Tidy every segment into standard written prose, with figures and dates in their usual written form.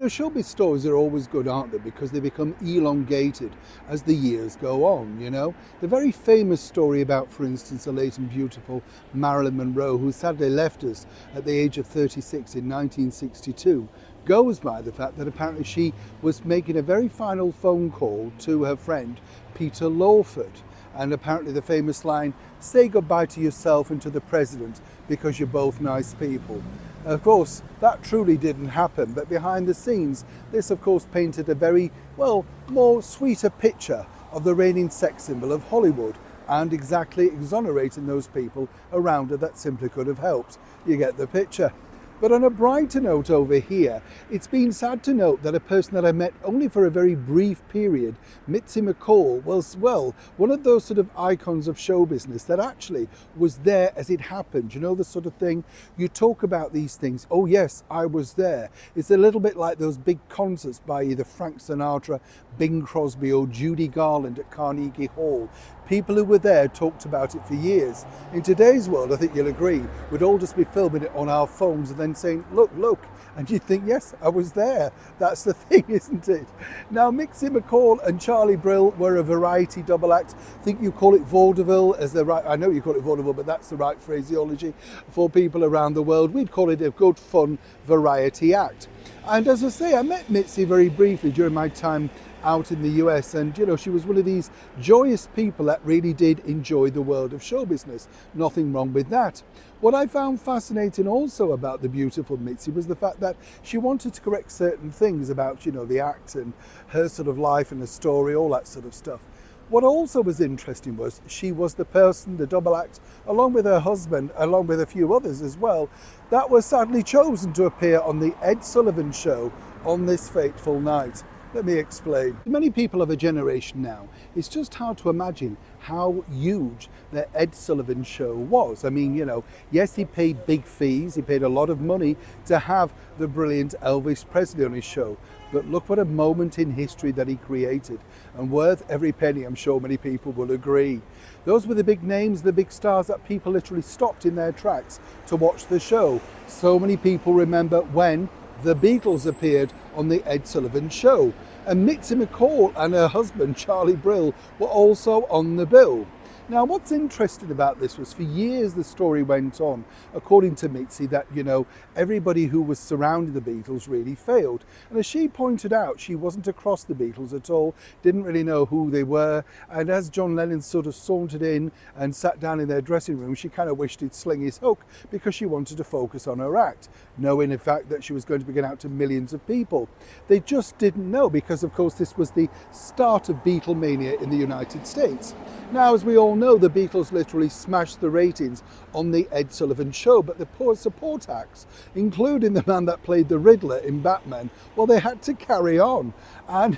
The showbiz stories are always good, aren't they? Because they become elongated as the years go on, you know? The very famous story about, for instance, the late and beautiful Marilyn Monroe, who sadly left us at the age of 36 in 1962, goes by the fact that apparently she was making a very final phone call to her friend, Peter Lawford. And apparently the famous line, "Say goodbye to yourself and to the president because you're both nice people." Of course, that truly didn't happen, but behind the scenes, this of course painted a very, well, more sweeter picture of the reigning sex symbol of Hollywood and exactly exonerating those people around her that simply could have helped. You get the picture. But on a brighter note over here, it's been sad to note that a person that I met only for a very brief period, Mitzi McCall, was, well, one of those sort of icons of show business that actually was there as it happened. You know, the sort of thing, you talk about these things, oh yes, I was there. It's a little bit like those big concerts by either Frank Sinatra, Bing Crosby or Judy Garland at Carnegie Hall. People who were there talked about it for years. In today's world, I think you'll agree, we'd all just be filming it on our phones and then saying, look, look, and you'd think, yes, I was there. That's the thing, isn't it? Now, Mitzi McCall and Charlie Brill were a variety double act. I think you call it vaudeville as the right, I know you call it vaudeville, but that's the right phraseology for people around the world. We'd call it a good, fun variety act. And as I say, I met Mitzi very briefly during my time out in the US, and you know, she was one of these joyous people that really did enjoy the world of show business. Nothing wrong with that. What I found fascinating also about the beautiful Mitzi was the fact that she wanted to correct certain things about, you know, the act and her sort of life and the story, all that sort of stuff. What also was interesting was she was the person, the double act, along with her husband, along with a few others as well, that was sadly chosen to appear on the Ed Sullivan show on this fateful night. Let me explain. Many people of a generation now, it's just hard to imagine how huge the Ed Sullivan show was. I mean, you know, yes, he paid big fees, he paid a lot of money to have the brilliant Elvis Presley on his show, but look what a moment in history that he created, and worth every penny, I'm sure many people will agree. Those were the big names, the big stars that people literally stopped in their tracks to watch the show. So many people remember when the Beatles appeared on the Ed Sullivan show, and Mitzi McCall and her husband Charlie Brill were also on the bill. Now, what's interesting about this was for years the story went on, according to Mitzi, that, you know, everybody who was surrounding the Beatles really failed. And as she pointed out, she wasn't across the Beatles at all, didn't really know who they were. And as John Lennon sort of sauntered in and sat down in their dressing room, she kind of wished he'd sling his hook because she wanted to focus on her act, knowing in fact that she was going to be going out to millions of people. They just didn't know because, of course, this was the start of Beatlemania in the United States. Now, as we all know, the Beatles literally smashed the ratings on the Ed Sullivan show, but the poor support acts, including the man that played the Riddler in Batman, well, they had to carry on. And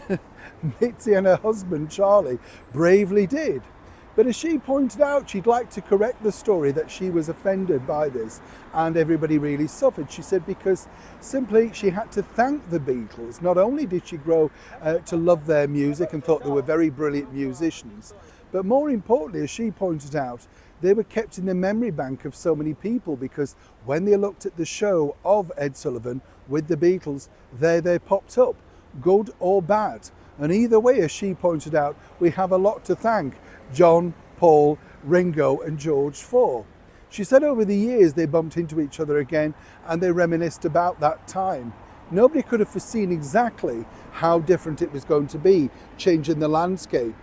Mitzi and her husband, Charlie, bravely did. But as she pointed out, she'd like to correct the story that she was offended by this and everybody really suffered. She said because simply she had to thank the Beatles. Not only did she grow to love their music and thought they were very brilliant musicians, but more importantly, as she pointed out, they were kept in the memory bank of so many people because when they looked at the show of Ed Sullivan with the Beatles, there they popped up, good or bad. And either way, as she pointed out, we have a lot to thank John, Paul, Ringo and George for. She said over the years they bumped into each other again and they reminisced about that time. Nobody could have foreseen exactly how different it was going to be, changing the landscape.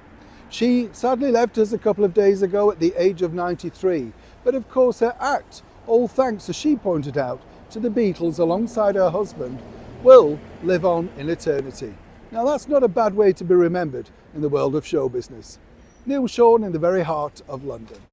She sadly left us a couple of days ago at the age of 93, but of course her act, all thanks, as she pointed out, to the Beatles alongside her husband, will live on in eternity. Now that's not a bad way to be remembered in the world of show business. Neil Sean in the very heart of London.